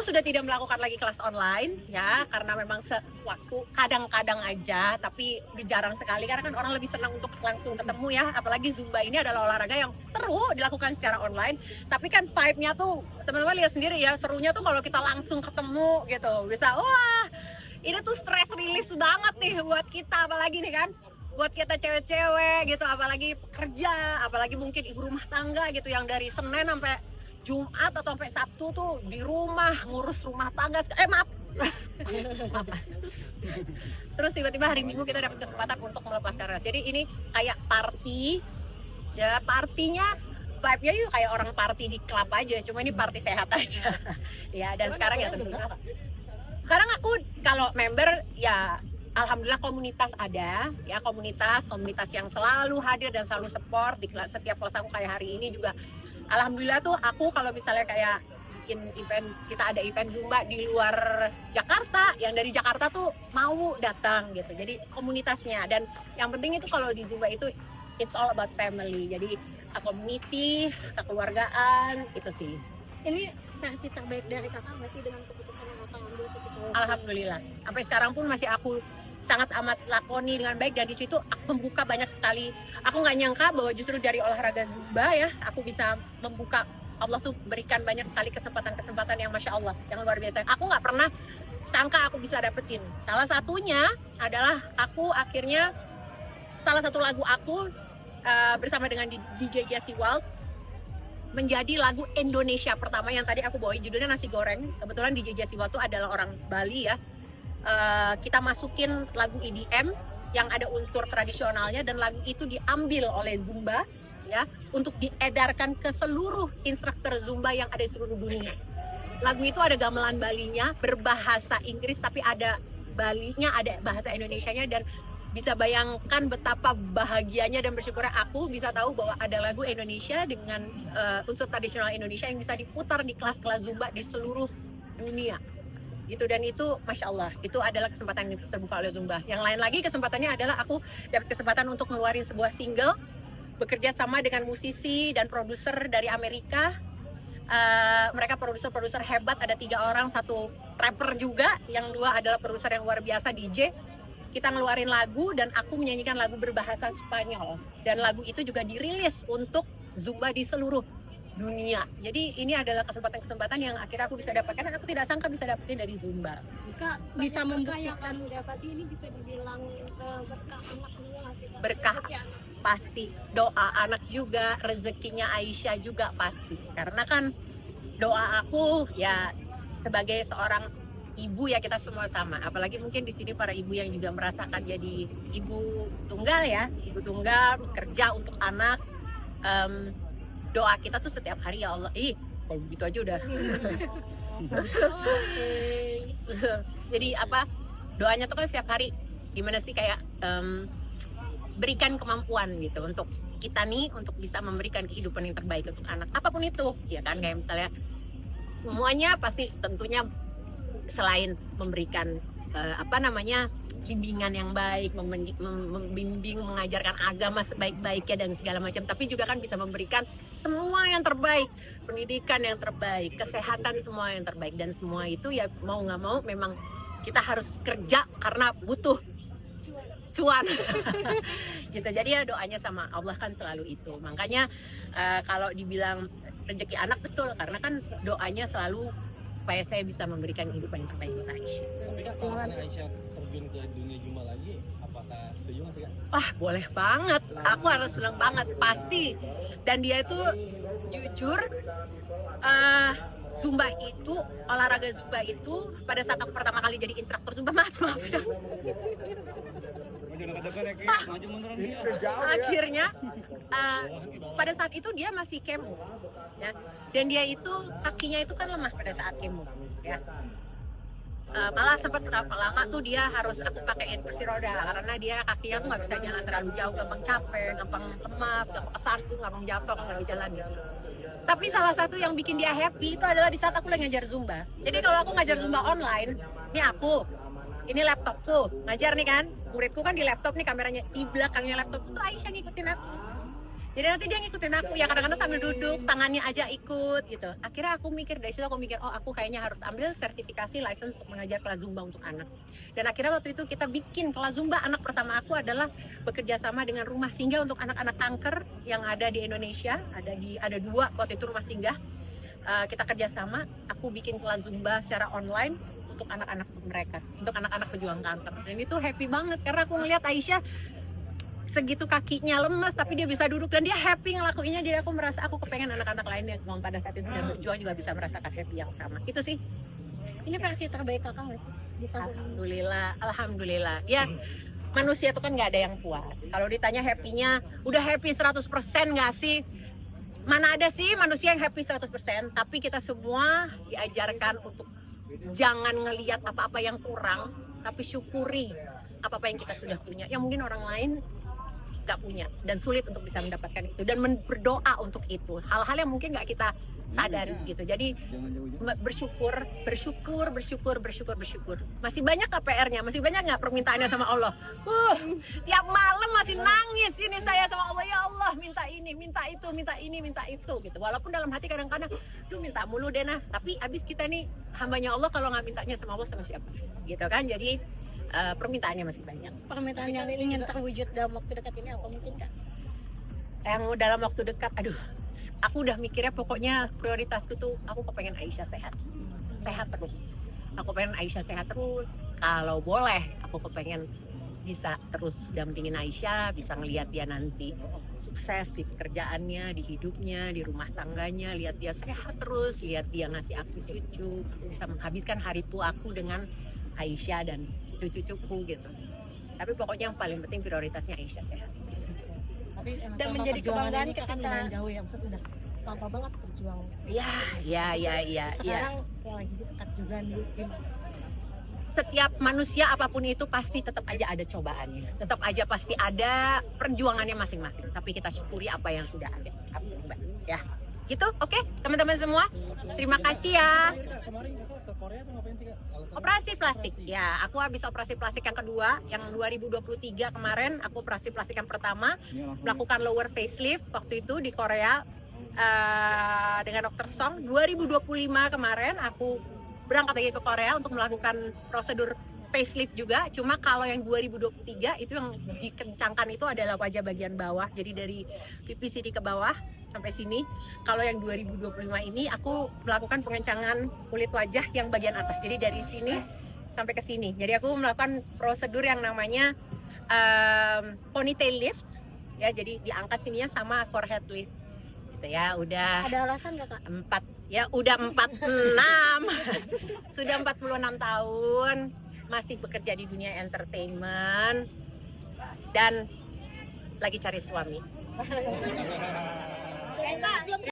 sudah tidak melakukan lagi kelas online ya, karena memang sewaktu kadang-kadang aja, tapi jarang sekali karena kan orang lebih senang untuk langsung ketemu ya. Apalagi Zumba ini adalah olahraga yang seru dilakukan secara online, tapi kan vibe-nya tuh teman-teman lihat sendiri ya, serunya tuh kalau kita langsung ketemu gitu. Bisa wah, ini tuh stress release banget nih buat kita, apalagi nih kan buat kita cewek-cewek gitu, apalagi pekerja, apalagi mungkin ibu rumah tangga gitu yang dari Senin sampai Jumat atau sampai Sabtu tuh di rumah ngurus rumah tangga, maaf Mas. Terus tiba-tiba hari Minggu kita dapat kesempatan untuk melepaskan stres. Jadi ini kayak party ya, partinya vibe-nya yuk kayak orang party di klub aja, cuma ini party sehat aja. Ya, dan sekarang ya tentunya sekarang aku kalau member ya alhamdulillah komunitas ada ya, komunitas yang selalu hadir dan selalu support di setiap kelas aku. Kayak hari ini juga alhamdulillah tuh aku kalau misalnya kayak bikin event, kita ada event Zumba di luar Jakarta, yang dari Jakarta tuh mau datang gitu. Jadi komunitasnya, dan yang penting itu kalau di Zumba itu it's all about family. Jadi community, kekeluargaan, itu sih. Ini versi terbaik dari kakak masih dengan keputusan yang kakak ambil ketika Alhamdulillah. Sampai sekarang pun masih aku sangat amat lakoni dengan baik, dan di situ aku membuka banyak sekali. Aku nggak nyangka bahwa justru dari olahraga Zumba ya, aku bisa membuka. Allah tuh berikan banyak sekali kesempatan-kesempatan yang Masya Allah, yang luar biasa. Aku nggak pernah sangka aku bisa dapetin. Salah satunya adalah aku akhirnya, salah satu lagu aku bersama dengan DJ Jesse Wild menjadi lagu Indonesia pertama yang tadi aku bawain, judulnya Nasi Goreng. Kebetulan DJ Jesse Wild tuh adalah orang Bali ya. Kita masukin lagu EDM yang ada unsur tradisionalnya, dan lagu itu diambil oleh Zumba ya untuk diedarkan ke seluruh instruktur Zumba yang ada di seluruh dunia. Lagu itu ada gamelan Balinya, berbahasa Inggris, tapi ada Balinya, ada bahasa Indonesianya, dan bisa bayangkan betapa bahagianya dan bersyukurnya aku bisa tahu bahwa ada lagu Indonesia dengan unsur tradisional Indonesia yang bisa diputar di kelas-kelas Zumba di seluruh dunia gitu. Dan itu Masya Allah, itu adalah kesempatan yang terbuka oleh Zumba. Yang lain lagi kesempatannya adalah aku dapat kesempatan untuk ngeluarin sebuah single, bekerja sama dengan musisi dan produser dari Amerika. Mereka produser hebat, ada 3 orang, 1 rapper juga, yang 2 adalah produser yang luar biasa, DJ. Kita ngeluarin lagu dan aku menyanyikan lagu berbahasa Spanyol, dan lagu itu juga dirilis untuk Zumba di seluruh dunia. Jadi ini adalah kesempatan-kesempatan yang akhirnya aku bisa dapatkan, aku tidak sangka bisa dapetin dari Zumba. Kak, bisa membuktikan dapati ini bisa dibilang berkah anak juga nggak sih, Kak? Berkah Rezeki anak. pasti, doa anak juga, rezekinya Aisyah juga pasti. Karena kan doa aku ya sebagai seorang ibu ya, kita semua sama. Apalagi mungkin di sini para ibu yang juga merasakan jadi ibu tunggal ya, ibu tunggal kerja untuk anak. Doa kita tuh setiap hari, ya Allah, kalau begitu aja udah. Jadi apa, doanya tuh kan setiap hari gimana sih, kayak berikan kemampuan gitu untuk kita nih, untuk bisa memberikan kehidupan yang terbaik untuk anak, apapun itu ya kan. Kayak misalnya semuanya pasti tentunya selain memberikan bimbingan yang baik, membimbing, mengajarkan agama sebaik-baiknya dan segala macam, tapi juga kan bisa memberikan semua yang terbaik, pendidikan yang terbaik, kesehatan semua yang terbaik, dan semua itu ya mau nggak mau memang kita harus kerja karena butuh cuan. Gitu. Jadi ya doanya sama Allah kan selalu itu. Makanya kalau dibilang rezeki anak, betul, karena kan doanya selalu supaya saya bisa memberikan kehidupan yang terbaik untuk Aisyah. Tapi Kak, kalau misalnya Aisyah terjun ke dunia Zumba lagi, apakah setuju nggak sih, Kak? Wah, boleh banget. Aku harus senang banget, pasti. Dan dia itu jujur, Zumba itu, olahraga Zumba itu, pada saat aku pertama kali jadi instruktur Zumba, maaf ya. Akhirnya pada saat itu dia masih kemo ya, dan dia itu kakinya itu kan lemah pada saat kemo ya. Malah sempat berapa lama tuh dia harus aku pakaiin kursi roda karena dia kakinya tuh nggak bisa jalan terlalu jauh, gampang capek, gampang lemas, gampang kesandung, gampang jatuh kalau nggak jalan gitu. Tapi salah satu yang bikin dia happy itu adalah di saat aku lagi ngajar Zumba. Jadi kalau aku ngajar Zumba online, ini laptopku, ngajar nih kan, muridku kan di laptop nih kameranya, di belakangnya laptop itu Aisyah ngikutin aku. Jadi nanti dia ngikutin aku ya, kadang-kadang sambil duduk tangannya aja ikut gitu. Akhirnya aku mikir, dari situ aku mikir, oh aku kayaknya harus ambil sertifikasi license untuk mengajar kelas Zumba untuk anak. Dan akhirnya waktu itu kita bikin kelas Zumba. Anak pertama aku adalah bekerja sama dengan rumah singgah untuk anak-anak kanker yang ada di Indonesia. Ada 2 waktu itu rumah singgah. Kita kerjasama, aku bikin kelas Zumba secara online untuk anak-anak mereka, untuk anak-anak pejuang kanker. Dan itu happy banget karena aku ngeliat Aisyah segitu kakinya lemes tapi dia bisa duduk dan dia happy ngelakuinnya. Jadi aku merasa aku kepengen anak-anak lain yang memang pada saat itu sedang berjuang juga bisa merasakan happy yang sama. Itu sih. Ini versi terbaik kakak nggak sih di tahun ini? Alhamdulillah. Ya, manusia itu kan nggak ada yang puas. Kalau ditanya happy-nya, udah happy 100% nggak sih? Mana ada sih manusia yang happy 100%? Tapi kita semua diajarkan untuk jangan ngelihat apa-apa yang kurang, tapi syukuri apa-apa yang kita sudah punya. Yang mungkin orang lain nggak punya dan sulit untuk bisa mendapatkan itu, dan berdoa untuk itu. Hal-hal yang mungkin nggak kita sadari gitu. Jadi bersyukur. Masih banyak KPR-nya, masih banyak nggak permintaannya sama Allah. Tiap malam masih nangis ini saya sama Allah, ya Allah minta ini, minta itu, minta ini, minta itu gitu. Walaupun dalam hati kadang-kadang, duh minta mulu deh nah. Tapi abis kita nih hambanya Allah, kalau nggak mintanya sama Allah sama siapa? Gitu kan. Jadi permintaannya masih banyak. Permintaan yang ingin terwujud dalam waktu dekat ini apa mungkin kak? Yang dalam waktu dekat, aku udah mikirnya pokoknya prioritasku tuh aku kepengen Aisyah sehat terus. Aku pengen Aisyah sehat terus. Kalau boleh, aku kepengen bisa terus dampingin Aisyah, bisa ngelihat dia nanti sukses di pekerjaannya, di hidupnya, di rumah tangganya, lihat dia sehat terus, lihat dia ngasih aku cucu, aku bisa menghabiskan hari tua aku dengan Aisyah dan cucu-cucuku gitu. Tapi pokoknya yang paling penting prioritasnya Aisyah sehat. Tapi dan menjadi kebanggaan kita kan lumayan jauh yang sudah lama banget berjuang. Ya. Sekarang kayak lagi dekat juga nih. Setiap manusia apapun itu pasti tetap aja ada cobaannya, tetap aja pasti ada perjuangannya masing-masing. Tapi kita syukuri apa yang sudah ada, ya. Gitu, oke, teman-teman semua. Terima kasih ya. Kemarin kakak ke Korea tuh ngapain sih kak? Alasannya? Operasi plastik. Ya, aku habis operasi plastik yang kedua, yang 2023 kemarin. Aku operasi plastik yang pertama, melakukan lower facelift waktu itu di Korea dengan Dr. Song. 2025 kemarin aku berangkat lagi ke Korea untuk melakukan prosedur facelift juga. Cuma kalau yang 2023 itu yang dikencangkan itu adalah wajah bagian bawah. Jadi dari pipi sini ke bawah sampai sini. Kalau yang 2025 ini aku melakukan pengencangan kulit wajah yang bagian atas. Jadi dari sini sampai ke sini. Jadi aku melakukan prosedur yang namanya ponytail lift. Ya, jadi diangkat sininya sama forehead lift. Gitu ya, udah. Ada alasan nggak kak? 46 sudah 46 tahun masih bekerja di dunia entertainment dan lagi cari suami.